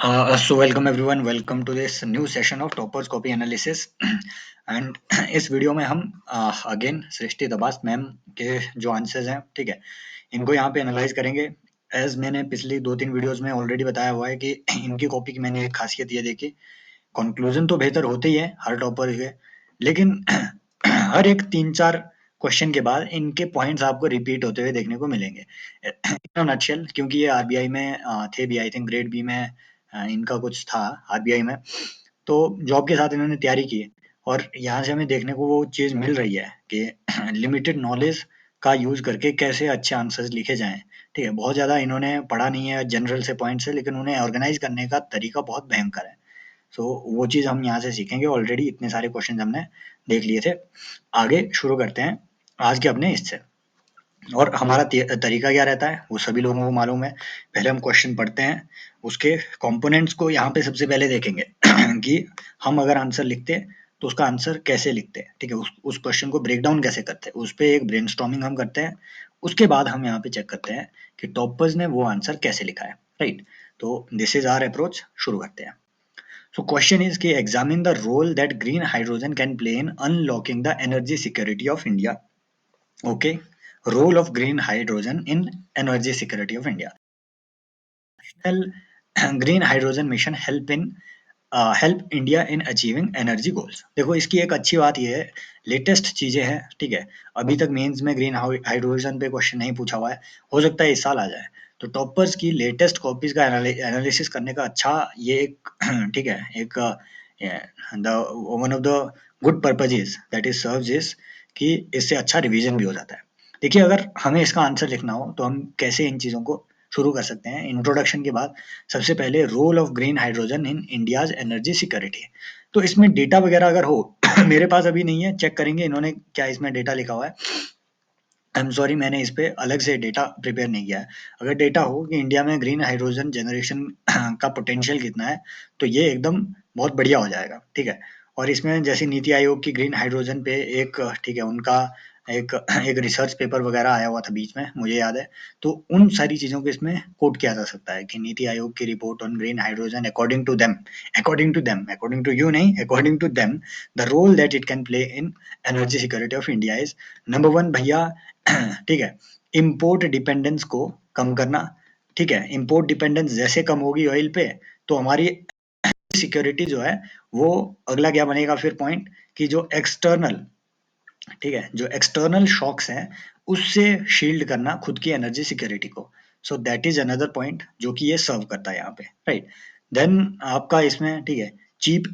So welcome everyone, welcome to this new session of Toppers Copy Analysis and इस video में हम again सृष्टि दबास ma'am के जो answers हैं, ठीक है, इनको यहाँ पे एनालाइज करेंगे। एज मैंने पिछली 2-3 वीडियोस में ऑलरेडी बताया हुआ है कि इनकी कॉपी की मैंने एक खासियत ये देखी, कंक्लूजन तो बेहतर होते ही है हर टॉपर के, लेकिन हर एक 3-4 क्वेश्चन के बाद इनके पॉइंट्स आपको रिपीट होते हुए देखने को मिलेंगे। इन नटशेल, क्योंकि ये आरबीआई में थे भी, आई थिंक ग्रेड बी में इनका कुछ था आरबीआई में, तो जॉब के साथ इन्होंने तैयारी की और यहाँ से हमें देखने को वो चीज़ मिल रही है कि लिमिटेड नॉलेज का यूज करके कैसे अच्छे आंसर्स लिखे जाएं। ठीक है, बहुत ज़्यादा इन्होंने पढ़ा नहीं है जनरल से पॉइंट से, लेकिन उन्हें ऑर्गेनाइज करने का तरीका बहुत भयंकर है। सो वो चीज़ हम यहाँ से सीखेंगे। ऑलरेडी इतने सारे क्वेश्चन हमने देख लिए थे। आगे शुरू करते हैं आज के अपने इससे। और हमारा तरीका क्या रहता है वो सभी लोगों को मालूम है। पहले हम क्वेश्चन पढ़ते हैं, उसके कंपोनेंट्स को यहाँ पे सबसे पहले देखेंगे कि हम अगर आंसर लिखते हैं तो उसका आंसर कैसे लिखते हैं। ठीक है, उस क्वेश्चन को ब्रेक डाउन कैसे करते हैं, उस पर एक ब्रेनस्टॉर्मिंग हम करते हैं। उसके बाद हम यहाँ पे चेक करते हैं कि टॉपर्स ने वो आंसर कैसे लिखा है। राइट, तो दिस इज आवर अप्रोच। शुरू करते हैं। So question is कि examine the role that green hydrogen can play in unlocking the energy security of India. Okay, role of green hydrogen in energy security of India. National green hydrogen mission help India in achieving energy goals. देखो इसकी एक अच्छी बात ये है, latest चीजें हैं। ठीक है, अभी तक मेंस में ग्रीन हाइड्रोजन पे क्वेश्चन नहीं पूछा हुआ है, हो सकता है इस साल आ जाए। तो टॉपर्स की लेटेस्ट कॉपीज का एनालिसिस करने का अच्छा ये एक ठीक है, एक the one of the good purposes that is serves is कि इससे अच्छा रिवीजन भी हो जाता है। देखिए, अगर हमें इसका आंसर लिखना हो तो हम कैसे इन चीजों को शुरू कर सकते हैं। इंट्रोडक्शन के बाद सबसे पहले role of green hydrogen in India's energy security. तो इसमें डेटा वगैरह अगर हो मेरे पास अभी नहीं है, चेक करेंगे इन्होंने क्या इसमें डेटा लिखा हुआ है। आई एम सॉरी, मैंने इस पे अलग से डेटा प्रिपेयर नहीं किया है। अगर डेटा हो कि इंडिया में ग्रीन हाइड्रोजन जनरेशन का पोटेंशियल कितना है, तो ये एकदम बहुत बढ़िया हो जाएगा। ठीक है, और इसमें जैसे नीति आयोग की ग्रीन हाइड्रोजन पे एक, ठीक है, उनका एक एक रिसर्च पेपर वगैरह आया हुआ था बीच में, मुझे याद है। तो उन सारी चीज़ों को इसमें कोट किया जा सकता है कि नीति आयोग की report on green hydrogen according to you नहीं, according to them the role that it can play in energy security of India is number 1 भैया। ठीक है, इम्पोर्ट डिपेंडेंस को कम करना। ठीक है, इम्पोर्ट डिपेंडेंस जैसे कम होगी ऑयल पे, तो हमारी सिक्योरिटी जो है वो, अगला क्या बनेगा फिर पॉइंट, कि जो एक्सटर्नल, ठीक है, जो एक्सटर्नल शॉक्स हैं उससे शील्ड करना खुद की एनर्जी सिक्योरिटी को। So that is another point जो कि ये सर्व करता है यहाँ पे। राइट, देन आपका इसमें, ठीक है, चीप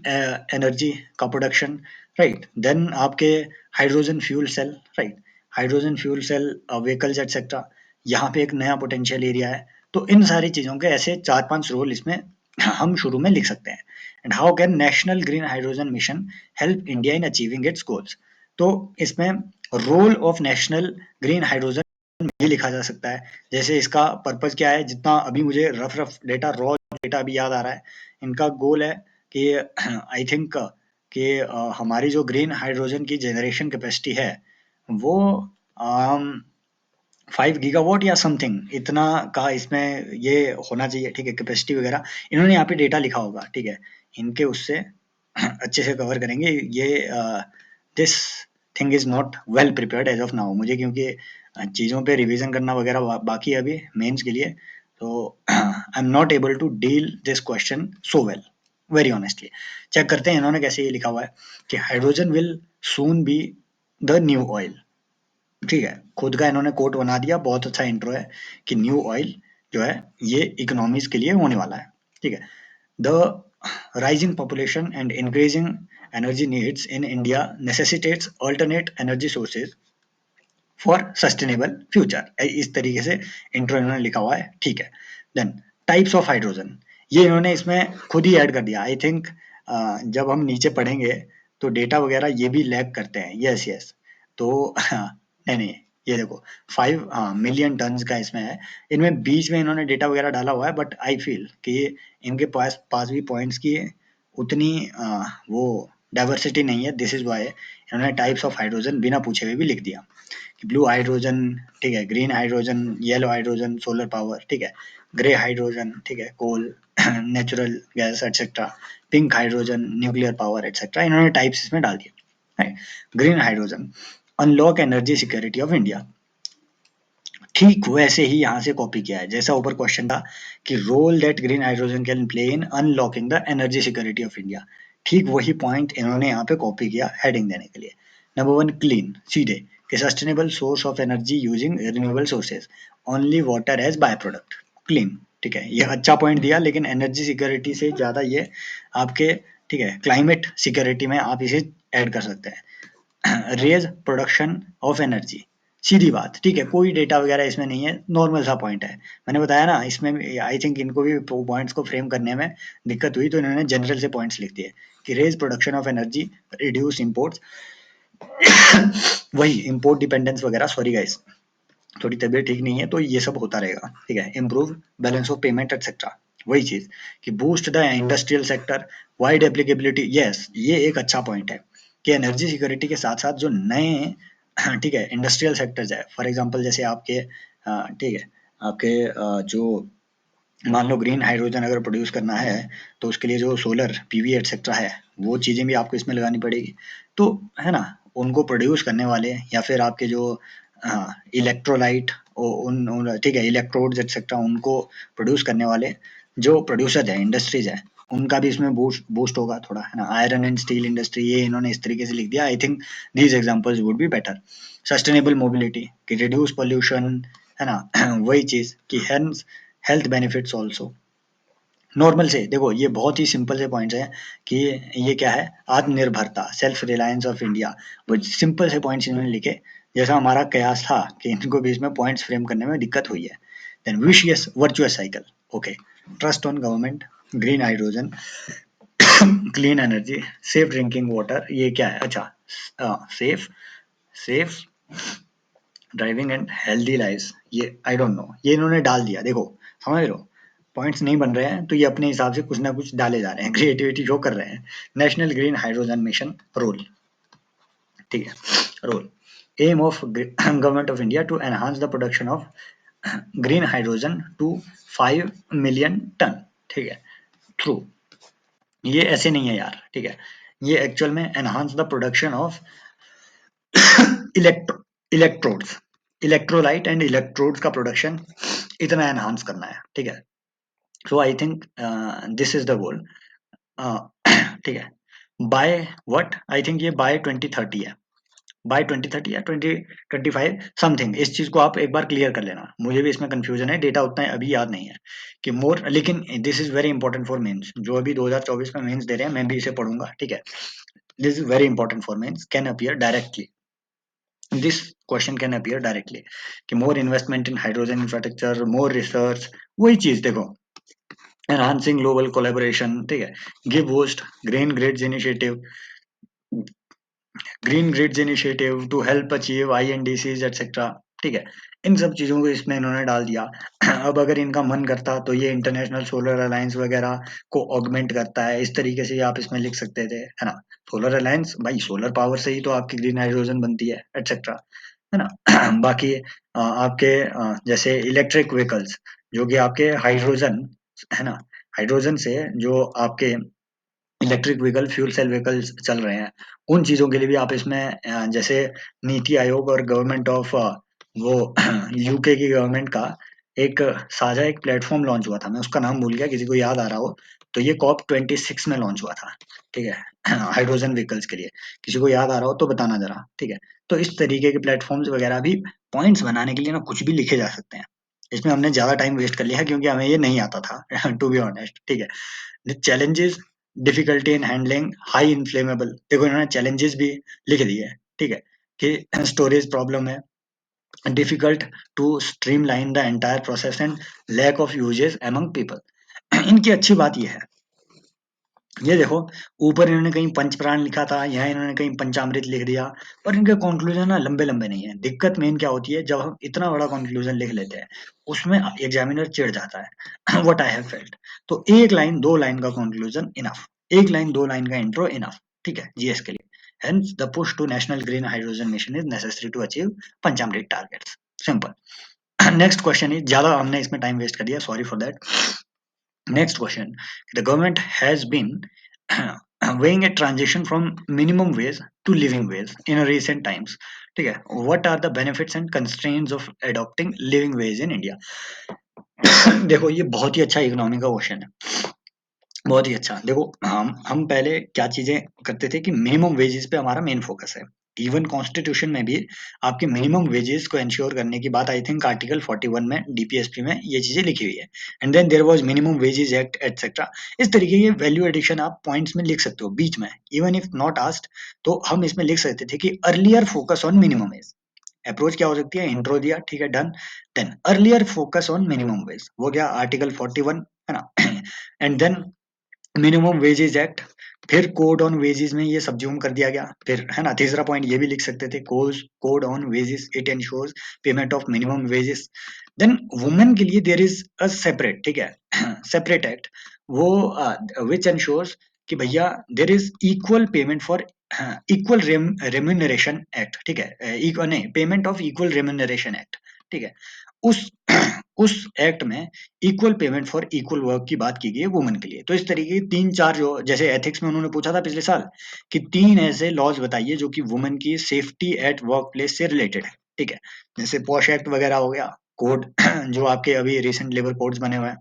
एनर्जी का प्रोडक्शन। राइट, देन आपके hydrogen fuel cell. Right, hydrogen fuel cell vehicles et cetera, यहाँ पे एक नया पोटेंशियल एरिया है। तो इन सारी चीजों के ऐसे 4-5 रोल इसमें हम शुरू में लिख सकते हैं। And how can national green hydrogen mission help India in achieving its goals. तो इसमें role of national green hydrogen भी लिखा जा सकता है। जैसे इसका पर्पज क्या है, जितना अभी मुझे rough rough data, raw data अभी याद आ रहा है, इनका गोल है कि आई थिंक कि हमारी जो ग्रीन हाइड्रोजन की जनरेशन कैपेसिटी है वो 5 गीगावाट या समथिंग इतना का इसमें ये होना चाहिए। ठीक है, कैपेसिटी वगैरह इन्होंने यहाँ पे डेटा लिखा होगा। ठीक है, इनके उससे अच्छे से कवर करेंगे ये। This thing is not well prepared as of now मुझे, क्योंकि चीज़ों पे रिवीजन करना वगैरह बाकी है अभी मेंस के लिए। तो I am not able to deal this question so well, very honestly. Check करते हैं इन्होंने कैसे ये लिखा हुआ है कि hydrogen will soon be the new oil. ठीक है, खुद का इन्होंने कोट बना दिया, बहुत अच्छा इंट्रो है कि न्यू ऑयल जो है ये इकोनॉमीज के लिए होने वाला है। ठीक है, the rising population and increasing energy needs in India necessitates alternate energy sources for sustainable future. इस तरीके से इंट्रो इन्होंने लिखा हुआ है। ठीक है, देन टाइप्स ऑफ हाइड्रोजन, ये इन्होंने इसमें खुद ही ऐड कर दिया। आई थिंक जब हम नीचे पढ़ेंगे तो डेटा वगैरह ये भी लैग करते हैं। यस यस, तो नहीं नहीं, ये देखो 5 मिलियन टन्स का इसमें है। इनमें बीच में इन्होंने डेटा वगैरह डाला हुआ है, बट आई फील कि इनके पास भी पॉइंट्स की उतनी वो डाइवर्सिटी नहीं है। दिस इज वाई इन्होंने टाइप्स ऑफ हाइड्रोजन बिना पूछे हुए भी लिख दिया कि ब्लू हाइड्रोजन, ठीक है, green hydrogen, yellow hydrogen solar power, ठीक है, ग्रे हाइड्रोजन, ठीक है, coal, natural gas etcetera, pink hydrogen, nuclear power etcetera, इन्होंने टाइप्स इसमें डाल दिए। Green hydrogen, unlock energy security of India. ठीक वैसे ही यहाँ से कॉपी किया है, जैसा ऊपर क्वेश्चन था कि role that green hydrogen can play in unlocking the energy security of India, ठीक वही पॉइंट इन्होंने यहाँ पे कॉपी किया हेडिंग देने के लिए। नंबर 1 क्लीन, सीधे कि sustainable source of energy using renewable sources, only water as by product, clean. ठीक है, ये अच्छा पॉइंट दिया, लेकिन एनर्जी सिक्योरिटी से ज्यादा ये आपके, ठीक है, क्लाइमेट सिक्योरिटी में आप इसे ऐड कर सकते हैं। रेज प्रोडक्शन ऑफ एनर्जी, सीधी बात, ठीक है, कोई डेटा वगैरह इसमें नहीं है, नॉर्मल सा पॉइंट है। मैंने बताया ना, इसमें आई थिंक इनको भी पॉइंट्स को फ्रेम करने में दिक्कत हुई, तो इन्होंने जनरल से पॉइंट्स लिख दिए कि raise production of energy, reduce imports, वही इंपोर्ट डिपेंडेंस वगैरह, सॉरी गाइस थोड़ी तबीयत ठीक नहीं है तो ये सब होता रहेगा, ठीक है। Improve balance of payment etcetera, वही चीज कि boost the industrial sector, wide applicability, yes ये एक अच्छा पॉइंट है कि एनर्जी सिक्योरिटी के साथ साथ जो नए ठीक है इंडस्ट्रियल सेक्टर्स है, फॉर एग्जांपल जैसे आपके ठीक है आपके जो मान लो ग्रीन हाइड्रोजन अगर प्रोड्यूस करना है, तो उसके लिए जो सोलर पीवी एटसेट्रा है, वो चीजें भी आपको इसमें लगानी पड़ेगी, तो है ना, उनको प्रोड्यूस करने वाले या फिर आपके जो इलेक्ट्रोलाइट, उन ठीक है इलेक्ट्रोड्स एटसेट्रा, उनको प्रोड्यूस करने वाले जो प्रोड्यूसर है, इंडस्ट्रीज है, उनका भी इसमें बूस्ट बूस्ट होगा थोड़ा, है ना। आयरन एंड स्टील इंडस्ट्री, ये इन्होंने इस तरीके से लिख दिया, I think these examples would be better. Sustainable mobility कि रिड्यूस पोल्यूशन, है ना। वही चीज कि हेल्थ बेनिफिट्स ऑल्सो। नॉर्मल से देखो, ये बहुत ही सिंपल से पॉइंट्स हैं कि ये क्या है, आत्मनिर्भरता, सेल्फ रिलायंस ऑफ इंडिया, वो सिंपल से पॉइंट्स इन्होंने लिखे, जैसा हमारा कयास था कि इनको भी इसमें पॉइंट्स फ्रेम करने में दिक्कत हुई है। Then vicious virtuous cycle, okay, trust on government, green hydrogen, clean energy, safe drinking water, ये क्या है, अच्छा safe safe driving and healthy life, ये आई डोंट नो, ये इन्होंने डाल दिया, देखो समझ लो, पॉइंट्स नहीं बन रहे हैं तो ये अपने हिसाब से कुछ ना कुछ डाले जा रहे हैं, क्रिएटिविटी शो कर रहे हैं। National green hydrogen mission role, ठीक है, role, aim of government of India to enhance the production of green hydrogen to 5 million ton, ठीक है, थ्रू, ये ऐसे नहीं है यार, ठीक है, ये एक्चुअल में enhance the production of electro electrodes, electrolyte and electrodes का प्रोडक्शन इतना एनहांस करना है, ठीक है। So I think this is the goal, ठीक है। बाय व्हाट, आई थिंक ये बाय 2030 है, बाय 2030 या 2025 समथिंग, इस चीज को आप एक बार क्लियर कर लेना, मुझे भी इसमें कंफ्यूजन है, डेटा उतना अभी याद नहीं है कि मोर, लेकिन this is very important for mains, जो अभी 2024 में मेंस दे रहे हैं, मैं भी इसे पढ़ूंगा, ठीक है। This is very important for mains, can appear directly, this question can appear directly कि more investment in hydrogen infrastructure, more research, वही चीज देखो, enhancing global collaboration, ठीक है, give boost green grids initiative, green grids initiative to help achieve INDCs etcetera, ठीक है, इन सब चीजों को इसमें इन्होंने डाल दिया। अब अगर इनका मन करता तो ये इंटरनेशनल सोलर अलायंस वगैरह को ऑगमेंट करता है, इस तरीके से आप इसमें लिख सकते थे, है ना। सोलर अलायंस, भाई सोलर पावर से ही तो आपकी ग्रीन हाइड्रोजन बनती है एटसेट्रा, है ना। बाकी आपके जैसे इलेक्ट्रिक व्हीकल्स, जो कि आपके हाइड्रोजन, है ना, हाइड्रोजन से जो आपके electric vehicle, fuel cell vehicles चल रहे हैं, उन चीजों के लिए भी आप इसमें जैसे नीति आयोग और गवर्नमेंट ऑफ वो यूके की गवर्नमेंट का एक साझा एक प्लेटफॉर्म लॉन्च हुआ था, मैं उसका नाम भूल गया, किसी को याद आ रहा हो तो ये COP26 में लॉन्च हुआ था, ठीक है, हाइड्रोजन व्हीकल्स के लिए, किसी को याद आ रहा हो तो बताना जरा, ठीक है। तो इस तरीके के प्लेटफॉर्म्स वगैरह भी पॉइंट्स बनाने के लिए ना कुछ भी लिखे जा सकते हैं, इसमें हमने ज्यादा टाइम वेस्ट कर लिया क्योंकि हमें ये नहीं आता था टू बी ऑनेस्ट, ठीक है। The challenges, difficulty in handling high inflammable, देखो इन्होंने चैलेंजेस भी लिख दिए है, ठीक है, कि स्टोरेज प्रॉब्लम है, difficult to streamline the entire process and lack of uses among people. इनकी अच्छी बात ये है, ये देखो ऊपर इन्होंने कहीं पंचप्राण लिखा था, यहाँ इन्होंने कहीं पंचामृत लिख दिया, और इनके कंक्लूजन ना लंबे लंबे नहीं है। दिक्कत मेन क्या होती है, जब हम इतना बड़ा कंक्लूजन लिख लेते हैं, उसमें एग्जामिनर चिढ़ जाता है व्हाट आई हैव फेल्ट, तो एक लाइन दो लाइन का कंक्लूजन इनफ, एक लाइन दो लाइन का इंट्रो इनफ, ठीक है, जीएस के लिए। Hence, the push to national green hydrogen mission is necessary to achieve Panchamrit targets. Simple. Next question is, ज्यादा हमने इसमें टाइम वेस्ट कर दिया, sorry for that. Next question, the government has been weighing a transition from minimum wage to living wage in recent times. ठीक है, what are the benefits and constraints of adopting living wage in India? देखो ये बहुत ही अच्छा economy का question है, बहुत ही अच्छा। देखो हम पहले क्या चीजें करते थे कि मिनिमम वेजेस पे हमारा मेन फोकस है। इवन कॉन्स्टिट्यूशन में भी आपके मिनिमम वेजेस को इंश्योर करने की बात आई थिंक आर्टिकल 41 में डीपीएसपी में ये चीजें लिखी हुई है। And then there was minimum wages act etcetera. इस तरीके के वैल्यू एडिशन आप पॉइंट्स में लिख सकते हो बीच में, इवन इफ नॉट आस्क्ड तो हम इसमें लिख सकते थे कि earlier focus on minimum wage. Approach क्या हो सकती है, इंट्रो दिया, ठीक है, done. Then earlier focus on minimum wage, वो गया आर्टिकल 41, है ना। And then minimum wages act, फिर कोड ऑन वेजेस में ये सब्ज्यूम कर दिया गया, फिर है ना तीसरा पॉइंट ये भी लिख सकते थे, code on wages it ensures payment of minimum wages. Then women के लिए देयर इज अ सेपरेट, ठीक है, सेपरेट एक्ट, वो विच एंश्योर्स कि भैया there is equal payment for equal remuneration act, ठीक है, नहीं, payment of equal remuneration act, ठीक है। उस उस एक्ट में equal payment for equal work की बात की गई है वुमेन के लिए। तो इस तरीके के 3-4 जो जैसे एथिक्स में उन्होंने पूछा था पिछले साल कि 3 ऐसे लॉज बताइए जो कि वुमेन की सेफ्टी एट वर्क प्लेस से रिलेटेड है, ठीक है। जैसे पॉश एक्ट वगैरह हो गया, कोड जो आपके अभी रिसेंट लेबर कोड्स बने हुए हैं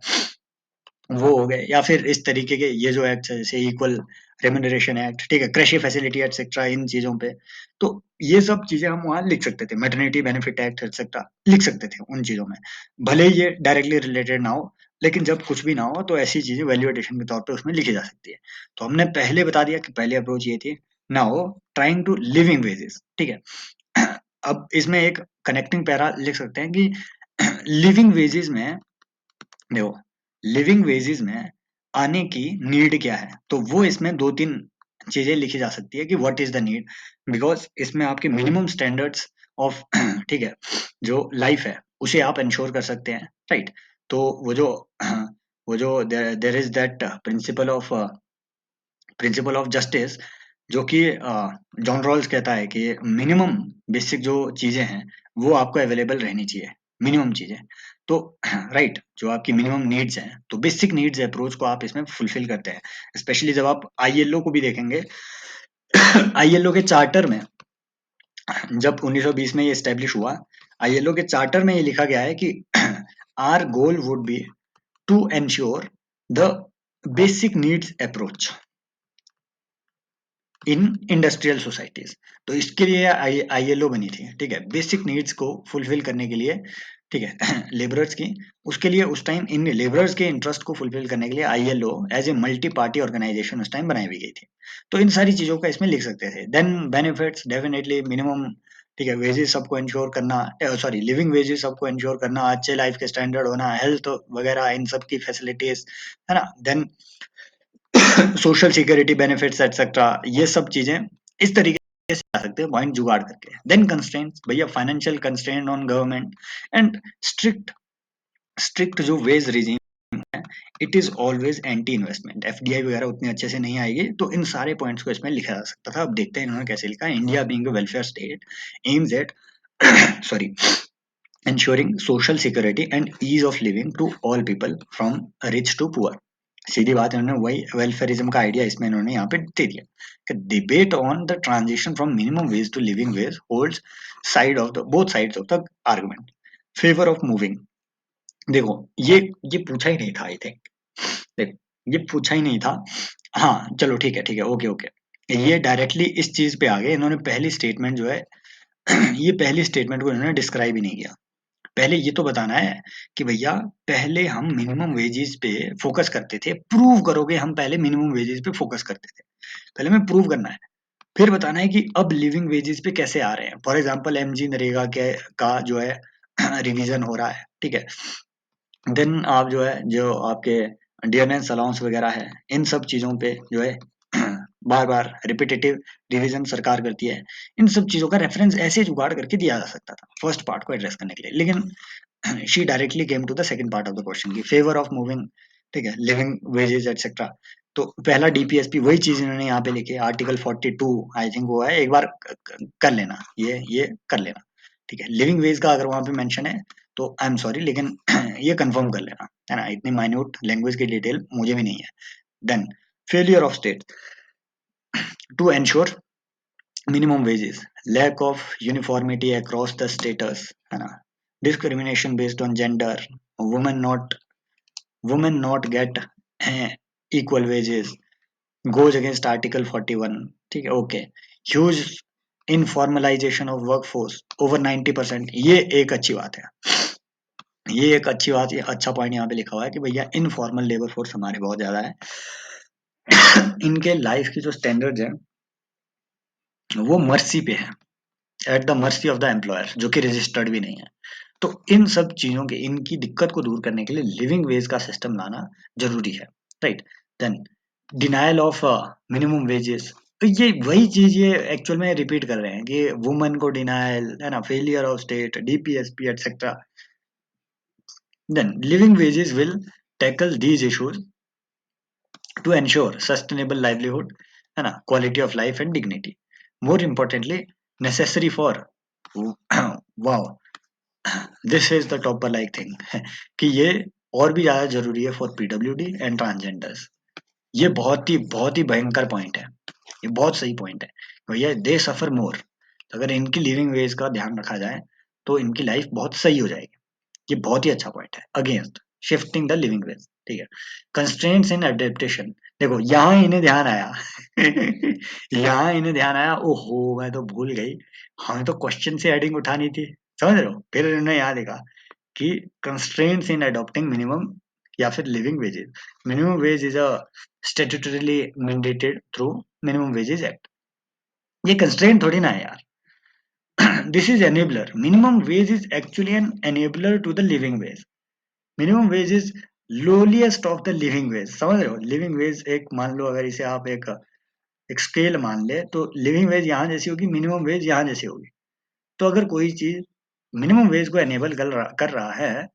वो हो गए, या फिर इस तरीके के ये जो एक्ट है जैसे इक्वल रेम्यूनरेशन एक्ट, ठीक है, कृषि फैसिलिटी एटसेट्रा, इन चीजों पे। तो ये सब चीजें हम वहां लिख सकते थे, मैटरनिटी बेनिफिट एक्ट एटसेट्रा लिख सकते थे उन चीजों में, भले ही ये डायरेक्टली रिलेटेड ना हो, लेकिन जब कुछ भी ना हो तो ऐसी चीजें वैल्यू एडिशन के तौर पे उसमें लिखी जा सकती है। तो हमने पहले बता दिया कि पहले अप्रोच ये थी, now trying to living wages, ठीक है। अब इसमें एक कनेक्टिंग पैरा लिख सकते हैं कि लिविंग वेजेस में, देखो लिविंग वेजेस में आने की नीड क्या है, तो वो इसमें 2-3 चीजें लिखी जा सकती है कि what is the need, because इसमें आपके मिनिमम स्टैंडर्ड्स ऑफ ठीक है जो लाइफ है उसे आप इंश्योर कर सकते हैं, राइट। तो वो जो there is that principle of justice, जो कि जॉन रॉल्स कहता है कि मिनिमम बेसिक जो चीजें हैं वो आपको अवेलेबल रहनी चाहिए, मिनिमम चीजें। तो राइट, जो आपकी मिनिमम नीड्स हैं, तो बेसिक नीड्स अप्रोच को आप इसमें फुलफिल करते हैं। स्पेशली जब आप आईएलओ को भी देखेंगे, आईएलओ के चार्टर में जब 1920 में ये स्टैब्लिश हुआ, आईएलओ के चार्टर में ये लिखा गया है कि our goal would be to ensure the basic needs approach in industrial societies. तो इसके लिए आईएलओ बनी थी, ठीक है, बेसिक नीड्स को फुलफिल करने के लिए, ठीक है, लेबरर्स की, उसके लिए उस टाइम इन लेबरर्स के इंटरेस्ट को फुलफिल करने के लिए ILO as a multi party organisation उस टाइम बनाई हुई गई थी। तो इन सारी चीजों का इसमें लिख सकते थे। देन बेनिफिट्स डेफिनेटली मिनिमम, ठीक है, वेजेस सबको इंश्योर करना, सॉरी लिविंग वेजेस सबको इंश्योर करना, अच्छे लाइफ के स्टैंडर्ड होना, हेल्थ वगैरह इन सब की फैसिलिटीज, है ना। Then social security benefits etcetera, ये सब चीजें इस तरीके से आ सकते हैं पॉइंट जुगाड़ करके। देन कंस्ट्रेंट्स, भैया financial constraint on government and strict strict जो वेज रिजीम है, it is always anti investment, FDI वगैरह उतने अच्छे से नहीं आएगी। तो इन सारे पॉइंट्स को इसमें लिखा जा सकता था। अब देखते हैं इन्होंने कैसे लिखा। India being a welfare state aims at sorry ensuring social security and ease of living to all people from rich to poor। सीधी बात इन्होंने वही वेलफेयरिज्म का आइडिया इसमें इन्होंने यहाँ पे दे दिया कि debate on the transition from minimum wage to living wage holds side of the both sides of the argument favour of moving. देखो ये पूछा ही नहीं था, आई थिंक, देखो ये पूछा ही नहीं था। हाँ चलो ठीक है, ओके ओके, ये डायरेक्टली इस चीज पे आ गए। इन्होंने पहली स्टेटमेंट जो है ये पहली स्टेटमेंट को इन्होंने डिस्क्राइब ही नहीं किया। पहले ये तो बताना है कि भैया पहले हम मिनिमम वेजेस पे फोकस करते थे, प्रूव करोगे हम पहले मिनिमम वेजेस पे फोकस करते थे, पहले हमें प्रूव करना है। फिर बताना है कि अब लिविंग वेजेस पे कैसे आ रहे हैं। फॉर एग्जांपल एमजी नरेगा के का जो है रिवीजन हो रहा है, ठीक है। देन आप जो है जो आपके डियरनेस अलाउंस वगैरह है, इन सब चीजों पे जो है बार बार रिपीटेटिव रिवीजन सरकार करती है। इन सब चीजों का रेफरेंस ऐसे जुगाड़ करके दिया जा सकता था फर्स्ट पार्ट को एड्रेस करने के लिए, लेकिन she directly came to the second part of the question की फेवर ऑफ मूविंग, ठीक है, लिविंग वेजेस एटसेट्रा। तो पहला डीपीएसपी वही चीज इन्होंने यहाँ पे लिखी है, आर्टिकल 42 आई थिंक वो है, एक बार कर लेना, ये कर लेना, ठीक है। लिविंग वेज का अगर वहां पे मेंशन है तो आई एम सॉरी, लेकिन ये कंफर्म कर लेना, है ना, इतनी माइन्यूट लैंग्वेज की डिटेल मुझे भी नहीं है। Then failure of state to ensure minimum wages, lack of uniformity across the status, है ना, discrimination based on gender, women not women not get equal wages, goes against Article 41, ठीक है, okay, huge informalisation of workforce over 90%, ये एक अच्छी बात है, ये एक अच्छी बात, ये अच्छा पॉइंट यहाँ पे लिखा हुआ है कि भैया इनफॉर्मल लेबर फोर्स हमारे बहुत ज्यादा है, इनके लाइफ की जो स्टैंडर्ड्स है वो मर्सी पे है, at the mercy of the employer, जो कि रजिस्टर्ड भी नहीं है। तो इन सब चीजों के, इनकी दिक्कत को दूर करने के लिए लिविंग वेज का सिस्टम लाना जरूरी है, right. Then denial of minimum wages, तो ये वही चीज ये एक्चुअल में रिपीट कर रहे हैं कि वुमेन को डिनायल, है ना, failure of state, DPSP etcetera. Then living wages will tackle these issues to ensure sustainable livelihood, है ना, quality of life and dignity. More importantly, necessary for wow, this is the topper like thing कि ये और भी ज्यादा जरूरी है for PWD and transgenders. ये बहुत ही भयंकर पॉइंट है, ये बहुत सही पॉइंट है भैया, दे सफर मोर। अगर इनकी लिविंग वेज का ध्यान रखा जाए तो इनकी लाइफ बहुत सही हो जाएगी। ये बहुत ही अच्छा पॉइंट है, against shifting the living veg, ठीक है। कंस्ट्रेंट्स इन एडेप्टेशन, देखो यहाँ इन्हें ध्यान आया यहाँ इन्हें ध्यान आया, ओहो मैं तो भूल गई, हमें तो क्वेश्चन से हेडिंग उठानी थी, समझ रहे हो, फिर इन्होंने यहाँ देखा कि कंस्ट्रेंट्स इन अडॉप्टिंग मिनिमम या फिर living wages, minimum wage is a statutorily mandated through minimum wages act. ये कंस्ट्रेंट थोड़ी ना है यार, this is enabler. Minimum wage is actually an enabler to the living wage. Minimum wage is lowliest of the living wage, समझ रहे हो। Living veg एक मान लो, अगर इसे आप एक स्केल मान ले तो लिविंग वेज यहाँ जैसी होगी, मिनिमम वेज यहाँ जैसी होगी। तो अगर कोई चीज मिनिमम वेज को एनेबल कर रहा है,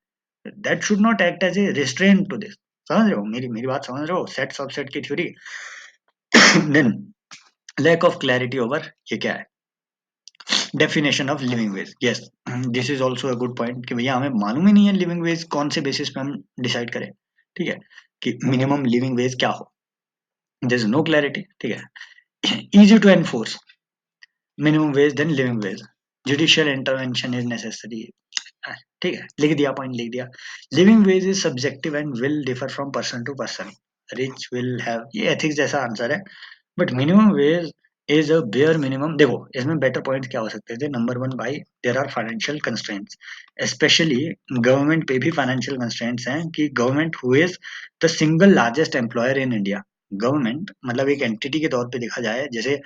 that should not act as a restraint to this, समझ रहे हो, मेरी मेरी बात समझ रहे हो, सेट सबसेट की theory. Then lack of clarity over, ये क्या है, definition of living wage, yes this is also a good point कि भैया हमें मालूम ही नहीं है लिविंग वेज कौन से बेसिस पे हम डिसाइड करें, ठीक है, कि मिनिमम लिविंग वेज क्या हो, देयर इज नो क्लैरिटी, ठीक है। Easy to enforce minimum wage than living wage, judicial intervention is necessary, ठीक है, लिख दिया, पॉइंट लिख दिया। Living wage is subjective and will differ from person to person, rich will have, ये ethics जैसा आंसर है, but minimum wage is a bare minimum. देखो इसमें बेटर पॉइंट क्या हो सकते थे, नंबर वन भाई, there are financial constraints, specially government पे भी फाइनेंशियल कंस्ट्रेंट्स हैं कि government who is the single largest employer in India, government मतलब एक एंटिटी के तौर पे देखा जाए, जैसे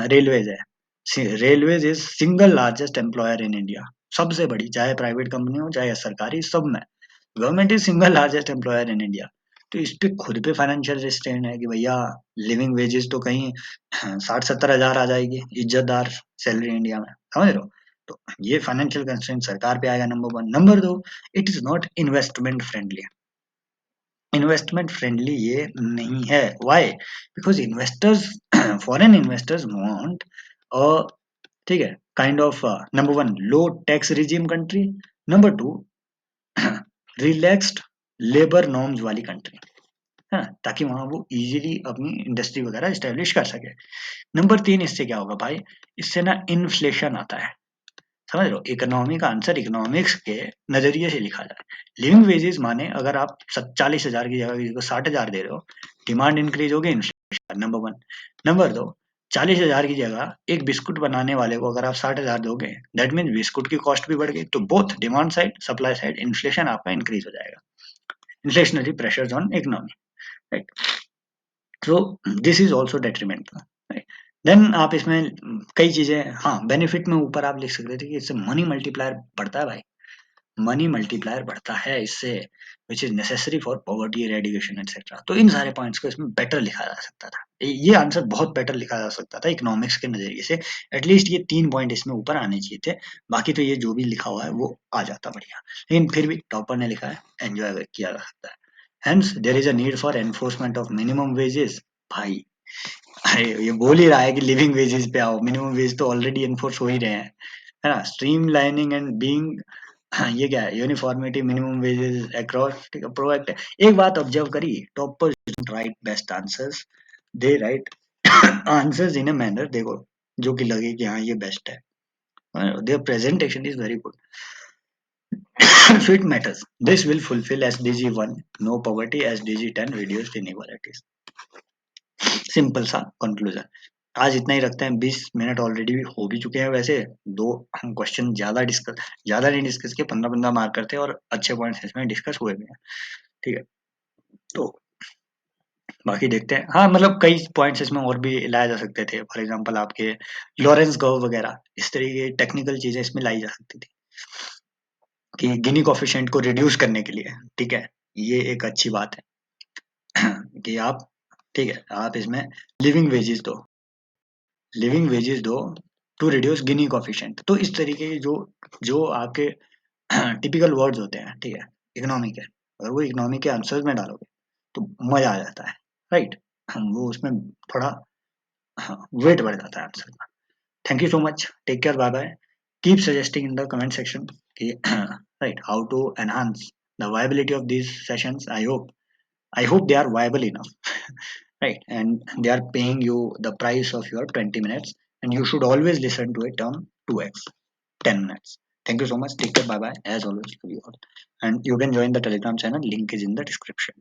रेलवेज है, railways is single largest employer in India, सबसे बड़ी, चाहे प्राइवेट कंपनी हो चाहे सरकारी, सब में government is single largest employer in India. तो इस पे खुद पे फाइनेंशियल रिस्ट्रेन है कि भैया लिविंग वेजेस तो कहीं 60-70 हजार आ जाएगी, इज्जतदार सैलरी इंडिया में, समझ रहे हो। तो ये फाइनेंशियल कंस्ट्रेंट सरकार पे आएगा, नंबर वन। नंबर दो, it is not investment friendly, investment friendly ये नहीं है, why, because investors foreign investors want a, ठीक है, kind of number one low tax regime country, number two relaxed labour norms वाली कंट्री, है ना, ताकि वहां वो इजीली अपनी इंडस्ट्री वगैरह स्टेब्लिश कर सके। नंबर तीन, इससे क्या होगा भाई, इससे ना इन्फ्लेशन आता है, समझ रहे हो, इकोनॉमी का आंसर इकोनॉमिक्स के नजरिए से लिखा जाए, लिविंग वेजेस माने अगर आप 40,000 की जगह किसी को 60,000 दे रहे हो, डिमांड इंक्रीज होगी, इन्फ्लेशन, नंबर वन। नंबर दो, 40,000 की जगह एक बिस्कुट बनाने वाले को अगर आप 60,000 दोगे, दैट मीन बिस्कुट की कॉस्ट भी बढ़ गई, तो both demand side supply side inflation आपका इंक्रीज हो जाएगा, inflationary pressures on economy, right. So this is also detrimental, right. देन आप इसमें कई चीजें, हाँ बेनिफिट में ऊपर आप लिख सकते थे कि इससे मनी मल्टीप्लायर बढ़ता है भाई, मनी मल्टीप्लायर बढ़ता है इससे, which is necessary for poverty eradication etcetera. तो इन सारे पॉइंट्स को इसमें बेटर लिखा जा सकता था, ये आंसर बहुत बेटर लिखा जा सकता था इकोनॉमिक्स के नजरिए से, एटलीस्ट ये 3 पॉइंट इसमें ऊपर आने चाहिए थे, बाकी तो ये जो भी लिखा हुआ है वो आ जाता बढ़िया, लेकिन फिर भी टॉपर ने लिखा है, एंजॉय किया जा सकता है। Hence there is a need for enforcement of minimum wages, भाई अरे ये बोल ही रहा है कि लिविंग वेजेस पे आओ, मिनिमम वेज तो ऑलरेडी एनफोर्स हो ही रहे हैं, है ना, स्ट्रीम लाइनिंग एंड बीइंग ये क्या है, यूनिफॉर्मिटी मिनिमम वेजेस अक्रॉस, ठीक है, प्रोएक्टिव। एक बात ऑब्जर्व करिए, toppers don't write best answers, they write answers in a manner, देखो, जो कि लगे कि हाँ ये बेस्ट है, their presentation is very good. So it matters. This will fulfill SDG 1, no poverty, SDG 10, reduced inequalities. Simple सा कंक्लूजन। आज इतना ही रखते हैं, 20 मिनट ऑलरेडी हो भी चुके हैं वैसे। दो हम क्वेश्चन ज्यादा नहीं डिस्कस किए, 15-15 मार्क करते हैं और अच्छे पॉइंट्स इसमें डिस्कस हुए भी हैं, ठीक है। तो बाकी देखते हैं, हाँ मतलब कई पॉइंट्स इसमें और भी लाए जा सकते थे, फॉर एग्जांपल आपके लॉरेंस कर्व वगैरह, इस तरीके की टेक्निकल चीजें इसमें लाई जा सकती थी कि गिनी कोफिशिएंट को रिड्यूस करने के लिए, ठीक है, ये एक अच्छी बात है कि आप, ठीक है, आप इसमें लिविंग वेजेस दो, लिविंग वेजेस दो टू रिड्यूस गिनी कोफिशिएंट। तो इस तरीके की जो जो आपके टिपिकल वर्ड्स होते हैं, ठीक है, इकोनॉमिक है, अगर वो इकोनॉमिक के आंसर्स में डालोगे तो मजा आ जाता है, राइट, वो उसमें थोड़ा वेट बढ़ जाता है आंसर का। Thank you so much, take care, bye bye, keep suggesting in the comment section कि right how to enhance the viability of these sessions. I hope they are viable enough, right? And they are paying you the price of your 20 minutes, and you should always listen to it on 2x, 10 minutes. Thank you so much. Take care. Bye bye. As always, for you all. And you can join the Telegram channel. Link is in the description.